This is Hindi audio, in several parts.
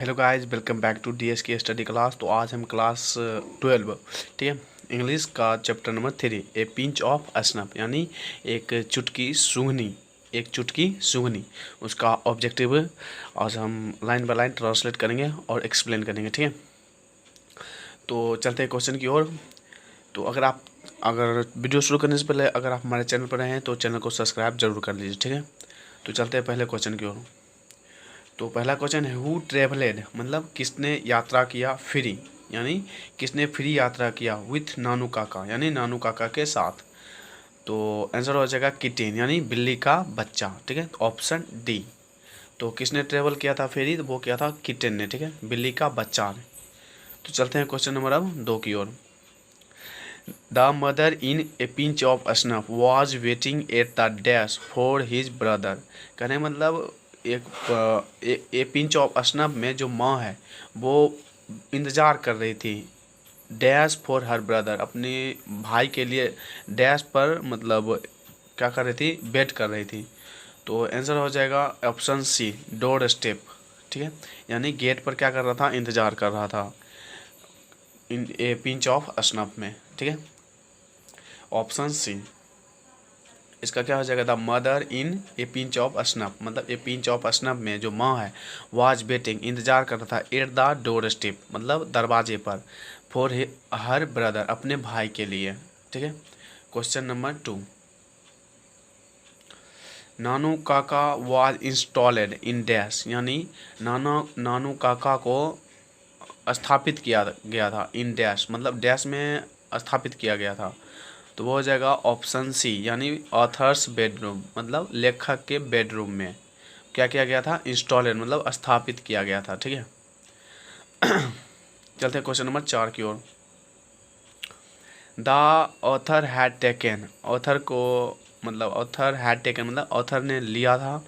Hello guys, welcome back to DS की स्टडी क्लास। तो आज हम क्लास 12, ठीक है, इंग्लिश का chapter number 3 a pinch of snuff यानी एक चुटकी सूंघनी, उसका ऑब्जेक्टिव आज हम लाइन बाय लाइन ट्रांसलेट करेंगे और एक्सप्लेन करेंगे, ठीक है। तो चलते हैं क्वेश्चन की ओर। तो अगर वीडियो शुरू करने से पहले अगर आप हमारे चैनल पर हैं तो चैनल को सब्सक्राइब जरूर कर लीजिए, ठीक है। तो चलते हैं पहले क्वेश्चन की ओर। तो पहला क्वेश्चन है हु ट्रेवलेड, मतलब किसने यात्रा किया फ्री, यानी किसने फ्री यात्रा किया विथ नानू काका, यानी नानू काका के साथ। तो आंसर हो जाएगा किटेन, यानी बिल्ली का बच्चा, ठीक है, ऑप्शन डी। तो किसने ट्रेवल किया था फ्री, तो वो किया था किटेन ने, ठीक है, बिल्ली का बच्चा ने। तो चलते हैं क्वेश्चन नंबर अब 2 की ओर। The mother in a pinch of snuff was waiting at the dash for his brother. कहने मतलब एक पिंच ऑफ स्नफ में जो माँ है वो इंतज़ार कर रही थी डैश फॉर हर ब्रदर, अपने भाई के लिए डैश पर मतलब क्या कर रही थी, वेट कर रही थी। तो आंसर हो जाएगा ऑप्शन सी डोर स्टेप, ठीक है, यानी गेट पर क्या कर रहा था, इंतज़ार कर रहा था इन ए पिंच ऑफ स्नफ में, ठीक है, ऑप्शन सी। इसका क्या हो जाएगा, the mother in a pinch of snuff, मतलब ए पिंच ऑफ स्नफ में जो माँ है वाज वेटिंग, इंतजार कर रहा था एट द डोर स्टेप, मतलब दरवाजे पर, फॉर हर ब्रदर, अपने भाई के लिए, ठीक है। Question number 2, Nanu Kaka was installed in dash, यानी नानू काका को स्थापित किया गया था इन डैश, मतलब डैश में स्थापित किया गया था। तो वो हो जाएगा ऑप्शन सी, यानी ऑथर्स बेडरूम, मतलब लेखक के बेडरूम में क्या किया गया था, इंस्टॉलेड मतलब स्थापित किया गया था, ठीक है। चलते हैं क्वेश्चन नंबर 4 की ओर। The author had taken, author had taken मतलब ऑथर ने लिया था,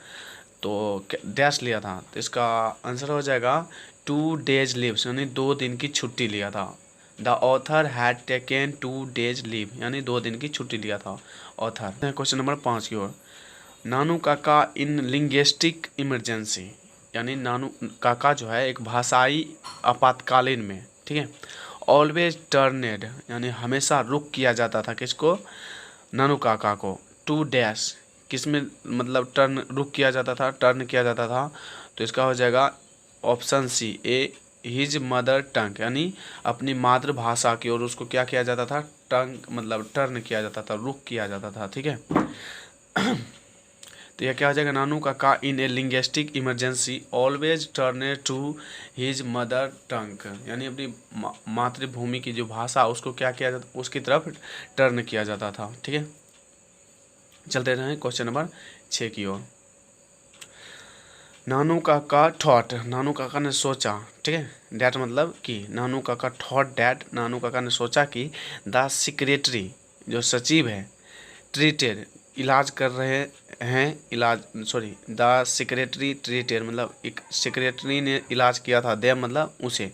तो डैश लिया था, तो इसका आंसर हो जाएगा 2 डेज लीव्स, यानी 2 दिन की छुट्टी लिया था। The author had taken 2 days leave, यानी 2 दिन की छुट्टी लिया था ऑथर। क्वेश्चन नंबर 5 की ओर। नानू काका इन लिंग्विस्टिक इमरजेंसी, यानी नानू काका जो है एक भाषाई आपातकालीन में, ठीक है, ऑलवेज टर्नेड, यानी हमेशा रुक किया जाता था किसको, नानू काका को, टू डैश, किस में मतलब टर्न रुक किया जाता था, टर्न किया जाता था। तो इसका हो जाएगा ऑप्शन सी ए हिज मदर टंग, यानी अपनी मातृभाषा की ओर उसको क्या किया जाता था, टंग मतलब टर्न किया जाता था, रुक किया जाता था, ठीक है। तो यह क्या हो जाएगा, Nanu Kaka in a linguistic emergency always turn to his mother tongue, यानी अपनी मातृभूमि की जो भाषा उसको क्या किया जाता, उसकी तरफ टर्न किया जाता था, ठीक है। चलते रहे क्वेश्चन नंबर 6 की ओर। नानू काका थॉट, नानू काका ने सोचा, ठीक है, डैट मतलब कि नानू काका थॉट डैट, नानू काका ने सोचा कि द सेक्रेटरी जो सचिव है ट्रीटेड इलाज कर रहे हैं, द सेक्रेटरी ट्रीटेड मतलब एक सेक्रेटरी ने इलाज किया था, दे मतलब उसे,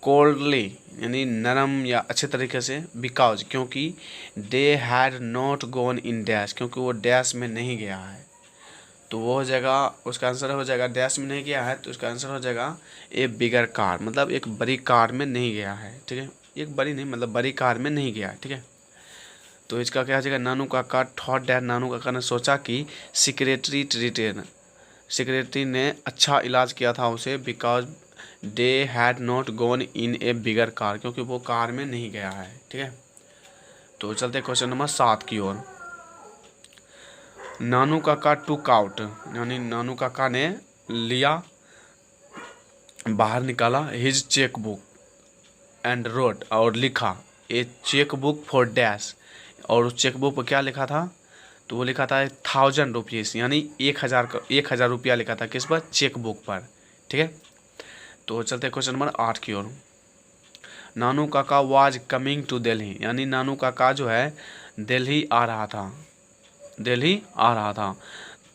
कोल्डली यानी नरम या अच्छे तरीके से, बिकॉज क्योंकि, they had not gone in dash, क्योंकि वो डैश में नहीं गया है। तो वो हो जाएगा, उसका आंसर हो जाएगा डैश में नहीं गया है, तो उसका आंसर हो जाएगा ए बिगर कार, मतलब एक बड़ी कार में नहीं गया है, ठीक है, एक बड़ी नहीं मतलब बड़ी कार में नहीं गया है, ठीक है। तो इसका क्या हो जाएगा, नानू काका थॉट डैट, नानू काका ने सोचा कि सेक्रेटरी ने अच्छा इलाज किया था उसे, because they had not gone in A bigger car, क्योंकि वो कार में नहीं गया है, ठीक है। तो चलते क्वेश्चन नंबर 7 की ओर। नानू काका टुक आउट, यानी नानू काका ने लिया, बाहर निकाला, his cheque book and wrote, और लिखा, ए चेक बुक फॉर डैश, और उस चेक बुक पर क्या लिखा था, तो वो लिखा था 1000 रुपीज़, यानी 1000 रुपया लिखा था किस पर, चेक बुक पर, ठीक है। तो चलते क्वेश्चन नंबर 8 की ओर। Nanu Kaka was coming to Delhi, यानी नानू काका जो है दिल्ली आ रहा था,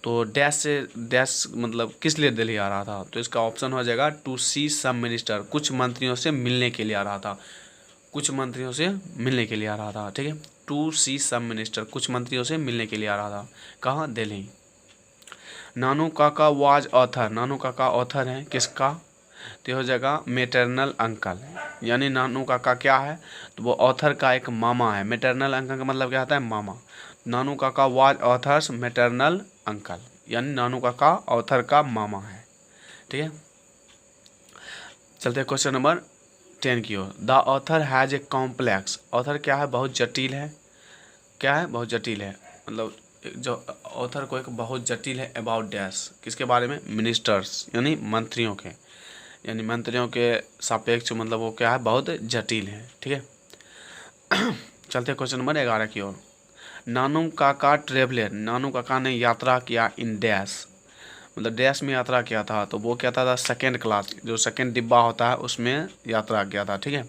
तो डैश मतलब किस लिए दिल्ली आ रहा था, तो इसका ऑप्शन हो जाएगा टू सी सम मिनिस्टर, कुछ मंत्रियों से मिलने के लिए आ रहा था, ठीक है, टू सी सम मिनिस्टर, कुछ मंत्रियों से मिलने के लिए आ रहा था, कहाँ, दिल्ली। नानू काका वाज ऑथर, नानू काका ऑथर हैं किसका, तो ये हो जाएगा मेटरनल अंकल, यानी नानू काका क्या है, तो वो ऑथर का एक मामा है। मेटरनल अंकल का मतलब क्या होता है, मामा। नानू Kaka was authors maternal uncle, यानी नानू काका ऑथर का मामा है। ठीक है, चलते हैं क्वेश्चन नंबर 10 की ओर। The author has a complex, author क्या है, बहुत जटिल है। क्या है, बहुत जटिल है, मतलब जो ऑथर को एक बहुत जटिल है अबाउट डैश, किसके बारे में, मिनिस्टर्स यानी मंत्रियों के, यानी मंत्रियों के सापेक्ष, मतलब वो क्या है, बहुत जटिल है। ठीक है, चलते हैं क्वेश्चन नंबर 11 की ओर। नानू काका ट्रेवलर, नानू काका ने यात्रा किया इन डैश, मतलब डैश में यात्रा किया था, तो वो क्या था, सेकेंड क्लास, जो सेकेंड डिब्बा होता है उसमें यात्रा किया था। ठीक है,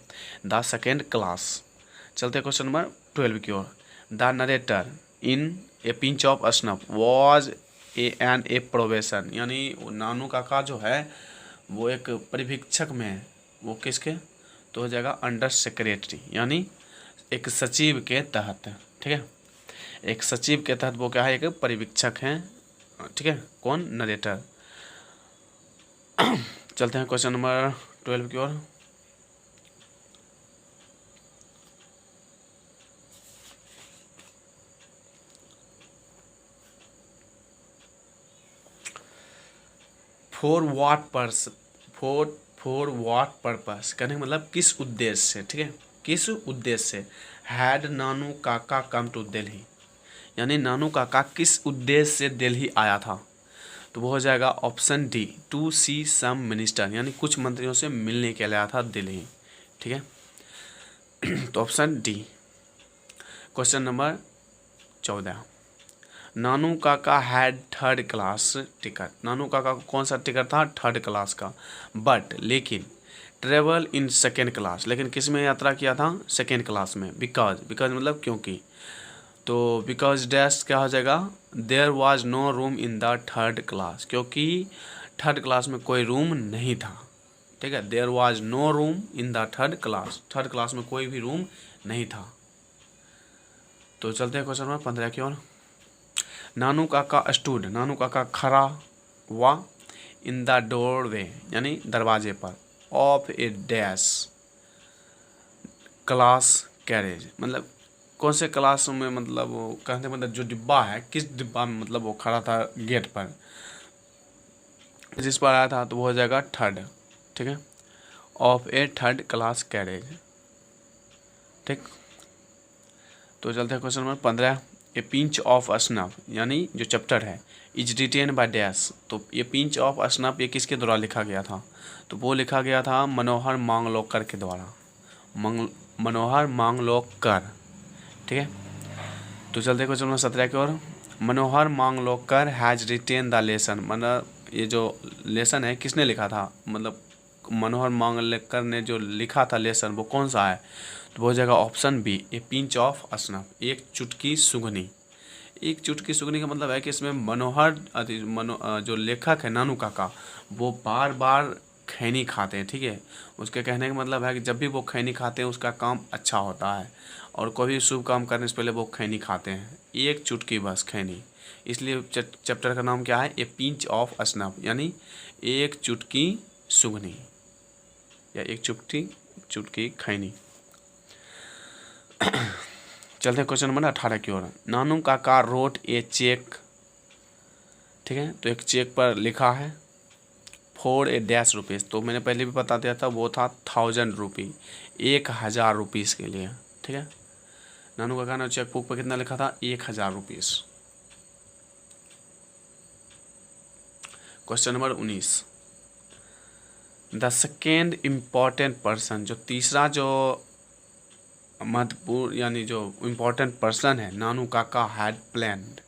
द सेकेंड क्लास। चलते क्वेश्चन नंबर 12 की ओर। The narrator in a pinch of snuff was a probation, यानी नानू काका जो है वो एक परिवीक्षक में है, वो किसके, तो हो जाएगा अंडर सेक्रेटरी, यानी एक सचिव के तहत। ठीक है, एक सचिव के तहत वो क्या है, एक परिवीक्षक हैं। ठीक है, कौन, नरेटर। चलते हैं क्वेश्चन नंबर 12 की ओर। फॉर व्हाट पर्पस कहने का मतलब किस उद्देश्य से। ठीक है, किस उद्देश्य से, हैड नानू काका कम टू दिल्ली, यानी नानू काका किस उद्देश्य से दिल्ली आया था, तो वो हो जाएगा option D, to see some minister, यानी कुछ मंत्रियों से मिलने के लिए आया था दिल्ली। ठीक है, तो ऑप्शन डी। Question number 14। नानू काका हैड थर्ड क्लास टिकट, नानू काका को कौन सा टिकट था, थर्ड क्लास का, बट लेकिन ट्रेवल इन सेकेंड क्लास, लेकिन किस में यात्रा किया था, सेकेंड क्लास में, बिकॉज मतलब क्योंकि, तो बिकॉज डैश क्या हो जाएगा, there was no room in the third class, क्योंकि थर्ड क्लास में कोई रूम नहीं था। ठीक है, there was no room in the third class में कोई भी रूम नहीं था। तो चलते हैं क्वेश्चन नंबर 15 की ओर। नानू काका स्टूड, नानू काका खड़ा हुआ, इन द डोरवे यानी दरवाजे पर, of A dash class carriage, मतलब कौन से क्लास में, मतलब वो कहते हैं, मतलब जो डिब्बा है, किस डिब्बा में, मतलब वो खड़ा था गेट पर, जिस पर आया था, तो वो हो जाएगा थर्ड। ठीक है, of A third class carriage. ठीक, तो चलते हैं question number 15। A pinch of snuff, यानी जो चैप्टर है, इज रिटेन बाय डैश, तो ये पिंच ऑफ स्नफ ये किसके द्वारा लिखा गया था, तो वो लिखा गया था मनोहर मांगलोकर के द्वारा, मनोहर मांगलोकर। ठीक है, तो चलते क्वेश्चन नंबर 17 की ओर। मनोहर मांगलोकर हैज़ रिटेन द लेसन, मतलब ये जो लेसन है किसने लिखा था, मतलब मनोहर मांगलेकर ने जो लिखा था लेसन, वो कौन सा है, तो वो हो जाएगा option B, a pinch of snuff, एक चुटकी सुगनी। एक चुटकी सुगनी का मतलब है कि इसमें जो लेखक है नानू काका, वो बार बार खैनी खाते हैं। ठीक है, उसके कहने का मतलब है कि जब भी वो खैनी खाते हैं उसका काम अच्छा होता है, और कोई भी शुभ काम करने से पहले वो खैनी खाते हैं, एक चुटकी बस खैनी, इसलिए चैप्टर का नाम क्या है, ए पिंच ऑफ स्नफ, यानी एक चुटकी सुगनी या एक चुटकी खैनी। चलते हैं क्वेश्चन नंबर 18 की ओर। नानू काका रोट ए चेक, ठीक है, तो एक चेक पर लिखा है फॉर ए डैश रुपीज़, तो मैंने पहले भी बता दिया था, वो था 1000 रुपी, 1000 रुपीज़ के लिए। ठीक है, नानू काका ने चेक बुक पर कितना लिखा था, 1000 rupees. Question number 19। The second important person, जो तीसरा जो महत्वपूर्ण यानी जो इम्पोर्टेंट पर्सन है, नानू काका हैड प्लान्ड,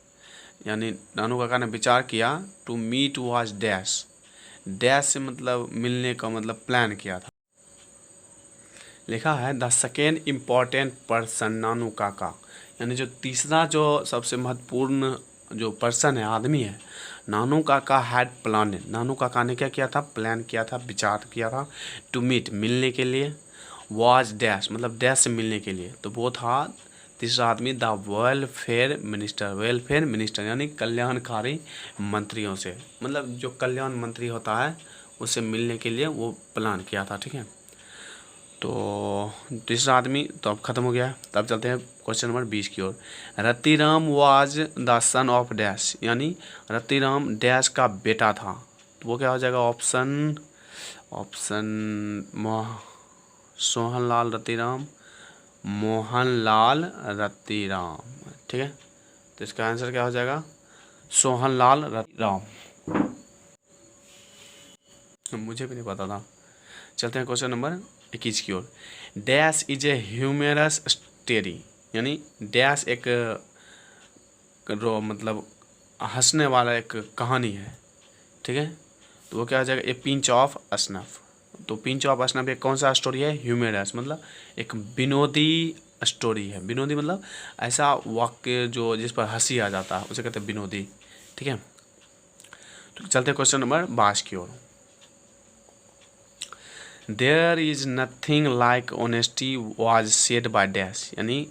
यानी नानू काका ने विचार किया, to meet was dash, dash से मतलब मिलने का मतलब प्लान किया था, लिखा है द सेकेंड इम्पॉर्टेंट पर्सन नानू काका, यानी जो तीसरा जो सबसे महत्वपूर्ण जो पर्सन है, आदमी है, नानू काका हैड प्लान, नानू काका ने क्या किया था, प्लान किया था, विचार किया था, टू मीट मिलने के लिए, वाज डैश मतलब डैश से मिलने के लिए, तो वो था तीसरा आदमी द वेलफेयर मिनिस्टर यानी कल्याणकारी मंत्रियों से, मतलब जो कल्याण मंत्री होता है उससे मिलने के लिए वो प्लान किया था, ठीक है। तो तीसरा आदमी तो अब ख़त्म हो गया। तब चलते हैं क्वेश्चन नंबर 20 की ओर। Ratiram was the son of dash, यानी रतिराम डैश का बेटा था। तो वो क्या हो जाएगा? ऑप्शन सोहनलाल रतिराम, मोहनलाल रतिराम, ठीक है। तो इसका आंसर क्या हो जाएगा? सोहनलाल रतिराम। मुझे भी नहीं पता था। चलते हैं क्वेश्चन नंबर 21 की ओर। Dash is a humorous story, यानी डैश एक मतलब हंसने वाला एक कहानी है, ठीक है। तो वो क्या हो जाएगा? ए पिंच ऑफ स्नफ। तो पिंच ऑफ स्नफ एक कौन सा स्टोरी है? ह्यूमरस, मतलब एक विनोदी स्टोरी है। विनोदी मतलब ऐसा वाक्य जो जिस पर हंसी आ जाता है उसे कहते हैं विनोदी, ठीक है। तो चलते हैं क्वेश्चन नंबर 22 की ओर। There is nothing like honesty was said by dash, यानी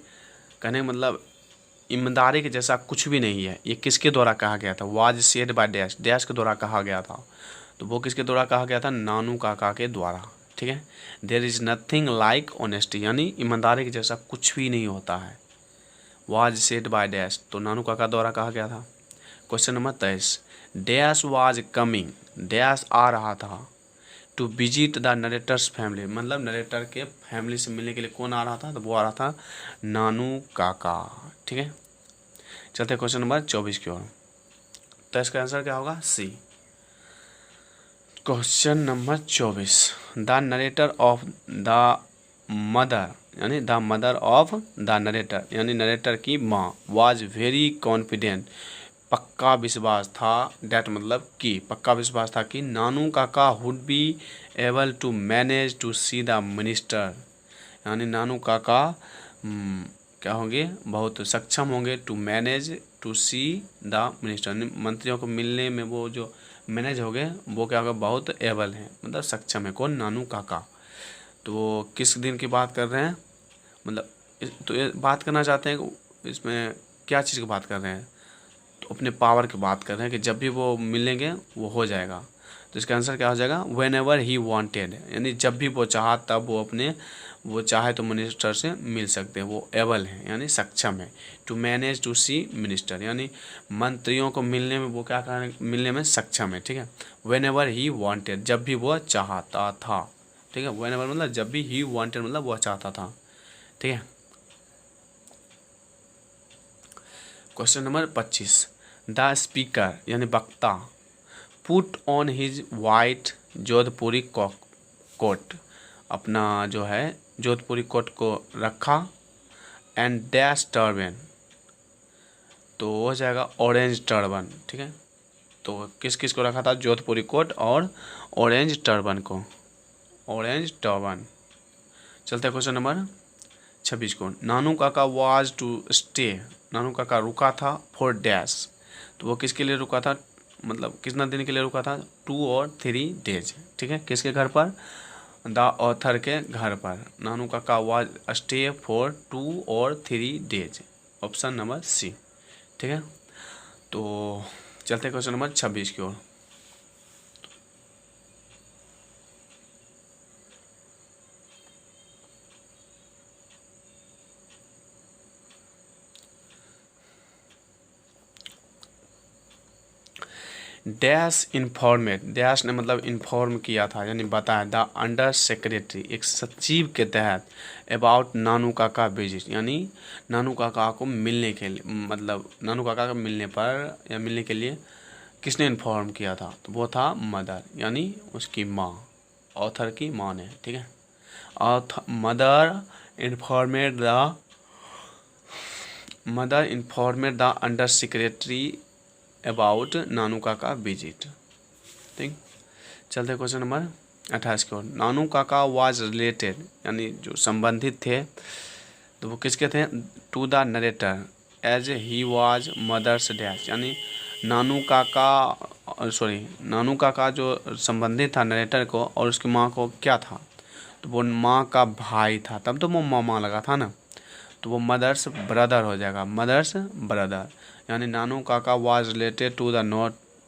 कहने का मतलब ईमानदारी के जैसा कुछ भी नहीं है। ये किसके द्वारा कहा गया था? Was said by dash, dash के द्वारा कहा गया था। तो वो किसके द्वारा कहा गया था? नानू काका के द्वारा, ठीक है। There is nothing like honesty, यानी ईमानदारी के जैसा कुछ भी नहीं होता है। वाज सेड बाय डैश, तो नानू काका द्वारा कहा गया था। Question number 23। Dash was coming, dash आ रहा था to visit the narrator's family, मतलब नरेटर के फैमिली से मिलने के लिए कौन आ रहा था? तो वो आ रहा था नानू काका, ठीक है। चलते क्वेश्चन नंबर 24 की ओर। तो इसका आंसर क्या होगा? C. Question number 24। The narrator of the mother, यानी the mother of the narrator, यानी नरेटर की माँ, वाज वेरी कॉन्फिडेंट, पक्का विश्वास था, डैट मतलब कि पक्का विश्वास था कि Nanu Kaka would be able to manage to see the minister, यानी नानू काका क्या होंगे? बहुत सक्षम होंगे to manage to see the minister, मंत्रियों को मिलने में वो जो मैनेज हो गए वो क्या होगा? बहुत एबल हैं, मतलब सक्षम है। कौन? नानू काका। तो किस दिन की बात कर रहे हैं? मतलब तो ये बात करना चाहते हैं इसमें क्या चीज़ की बात कर रहे हैं? तो अपने पावर की बात कर रहे हैं कि जब भी वो मिलेंगे वो हो जाएगा। तो इसका आंसर क्या हो जाएगा? वेन एवर ही वॉन्टेड, यानी जब भी वो चाहा तब वो चाहे तो मिनिस्टर से मिल सकते हैं, वो एबल हैं यानी सक्षम है। To manage to see minister, यानी मंत्रियों को मिलने में वो क्या कर मिलने में सक्षम है, ठीक है। वेन एवर ही वॉन्टेड, जब भी वो चाहता था, ठीक है। वेन एवर मतलब जब भी, ही वॉन्टेड मतलब वो चाहता था, ठीक है। Question number 25। द स्पीकर यानी वक्ता put on his white Jodhpuri coat, अपना जो है जोधपुरी कोट को रखा, एंड डैश टर्बन, तो हो जाएगा ऑरेंज टर्बन, ठीक है। तो किस किस को रखा था? जोधपुरी कोट और ऑरेंज टर्बन को, ऑरेंज टर्बन। चलते हैं क्वेश्चन नंबर 26 को। नानू काका वाज टू स्टे, नानू काका रुका था फॉर डैश, तो वो किसके लिए रुका था? मतलब कितना दिन के लिए रुका था? 2 और 3 डेज, ठीक है। किसके घर पर? द ऑथर के घर पर। नानू काका वाज स्टे फॉर 2 और 3 डेज, ऑप्शन नंबर सी, ठीक है। तो चलते क्वेश्चन नंबर 26 की ओर। डैश इन्फॉर्मेट, डैश ने मतलब इन्फॉर्म किया था यानी बताया, द अंडर सेक्रेटरी एक सचिव के तहत, अबाउट नानू काका विजिट, यानी नानू काका को मिलने के लिए, मतलब नानू काका को मिलने पर या मिलने के लिए किसने इन्फॉर्म किया था? तो वो था मदर, यानी उसकी माँ, ऑथर की माँ ने, ठीक है। Mother informed the under secretary about Nanu Kaka visit, ठीक। चलते क्वेश्चन नंबर 28 की ओर। नानू काका वाज रिलेटेड, यानी जो संबंधित थे तो वो किसके थे? To the narrator as he was mother's dash, यानी नानू काका जो संबंधित था नरेटर को और उसकी माँ को क्या था? तो वो माँ का भाई था, तब तो वो मामा लगा था ना, तो वो मदर्स ब्रदर हो जाएगा, मदर्स ब्रदर, यानी Nanu Kaka was related to the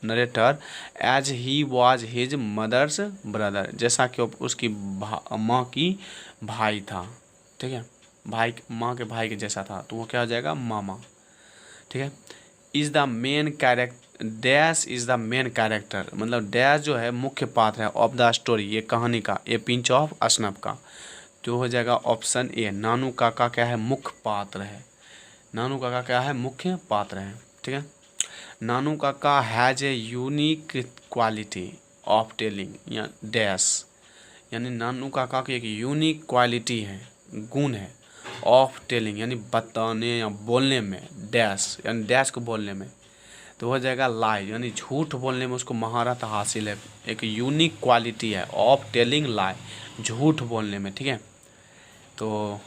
narrator as he was his mother's brother, जैसा कि उसकी माँ की भाई था, ठीक है, भाई माँ के भाई के जैसा था, तो वो क्या हो जाएगा मामा, ठीक है। Is the main character, dash is the main character, मतलब डैश जो है मुख्य पात्र है ऑफ द स्टोरी, ये कहानी का, ए पिंच ऑफ स्नफ का, तो हो जाएगा ऑप्शन ए, नानू काका क्या है मुख्य पात्र है, नानू काका क्या है मुख्य पात्र है, ठीक है। नानू काका has a unique quality of telling या डैश, यानी नानू काका की एक यूनिक क्वालिटी है, गुण है, ऑफ टेलिंग यानी बताने या बोलने में, डैश यानी डैश को बोलने में, तो हो जाएगा लाई, यानी झूठ बोलने में उसको महारत हासिल है, एक यूनिक क्वालिटी है ऑफ टेलिंग लाई, झूठ बोलने में, ठीक है। तो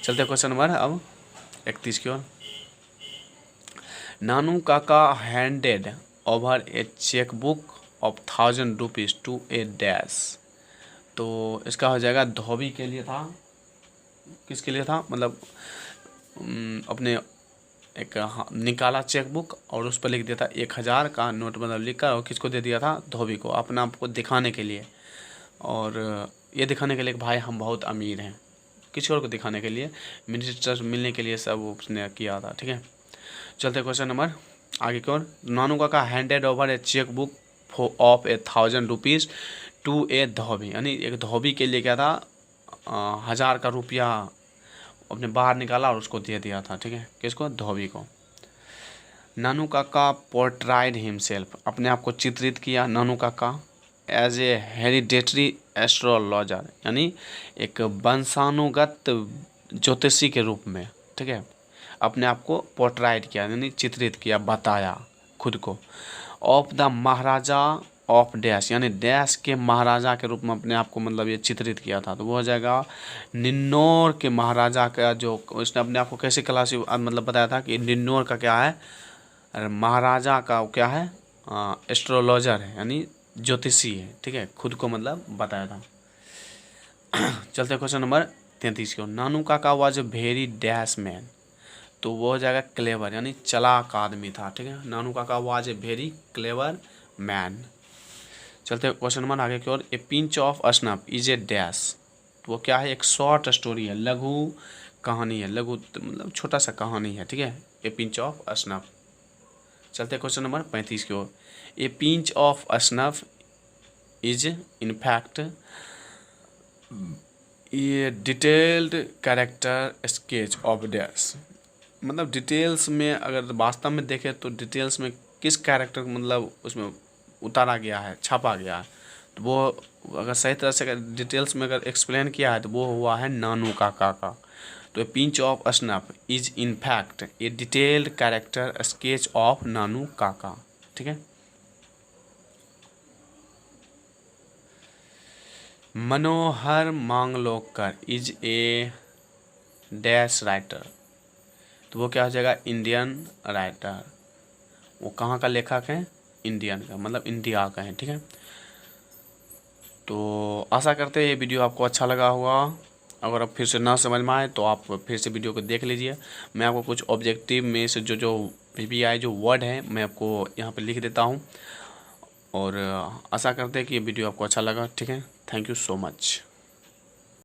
चलते क्वेश्चन नंबर अब 31 की ओर। Nanu Kaka handed over a cheque book of 1000 rupees to a dash, तो इसका हो जाएगा धोबी के लिए था, किसके लिए था, मतलब अपने एक निकाला चेकबुक और उस पर लिख दिया था 1000 का नोट, मतलब लिख कर, और किसको दे दिया था, धोबी को, अपना आपको दिखाने के लिए, और ये दिखाने के लिए कि भाई हम बहुत अमीर हैं, किसी और को दिखाने के लिए, मिनिस्टर मिलने के लिए सब उसने किया था, ठीक है। चलते क्वेश्चन नंबर आगे की ओर। Nanu Kaka handed over a chequebook of 1000 rupees to a dhobi, यानी एक धोबी के लिए क्या था, 1000 का रुपया अपने बाहर निकाला और उसको दे दिया था, ठीक है, किसको, धोबी को। नानू काका पोर्ट्राइड हिमसेल्फ, अपने आप को चित्रित किया नानू काका एज ए हेरिडेटरी एस्ट्रोलॉजर, यानी एक वंशानुगत ज्योतिषी के रूप में, ठीक है, अपने आप को पोर्ट्राइड किया यानी चित्रित किया, बताया खुद को, of the Maharaja of dash, यानी डैश के महाराजा के रूप में अपने आप को मतलब ये चित्रित किया था, तो वो हो जाएगा निन्नौर के महाराजा का, जो उसने अपने आप को कैसे मतलब बताया था कि निन्नौर का क्या है, महाराजा का क्या है, एस्ट्रोलॉजर है, यानी ज्योतिषी है, ठीक है, खुद को मतलब बताया था। चलते क्वेश्चन नंबर 33 की ओर। Nanu Kaka was very dash man, तो वो हो जाएगा क्लेवर, यानी चालाक आदमी था, ठीक है। Nanu Kaka was a very clever man. चलते क्वेश्चन नंबर आगे की ओर। A pinch of snuff is a dash, तो वो क्या है, एक शॉर्ट स्टोरी है, लघु कहानी है, लघु मतलब छोटा सा कहानी है, ठीक है, ए पिंच ऑफ स्नफ। चलते क्वेश्चन नंबर 35 की ओर। A pinch of snuff is in fact ये detailed character sketch of dash, मतलब डिटेल्स में अगर वास्तव में देखें तो डिटेल्स में किस कैरेक्टर मतलब उसमें उतारा गया है, छापा गया है, तो वो अगर सही तरह से डिटेल्स में अगर एक्सप्लेन किया है तो वो हुआ है नानू काका का। तो a pinch of snuff is in fact a detailed character sketch of Nanu Kaka, ठीक है। Manohar Malgonkar is a dash writer, तो वो क्या हो जाएगा, इंडियन राइटर, वो कहाँ का लेखक है, इंडियन का, मतलब इंडिया का है, ठीक है। तो आशा करते हैं ये वीडियो आपको अच्छा लगा होगा, अगर आप फिर से ना समझ में आए तो आप फिर से वीडियो को देख लीजिए, मैं आपको कुछ ऑब्जेक्टिव में से जो PPI जो वर्ड है मैं आपको यहाँ पे लिख देता हूँ, और आशा करते हैं कि ये वीडियो आपको अच्छा लगा, ठीक है। Thank you so much.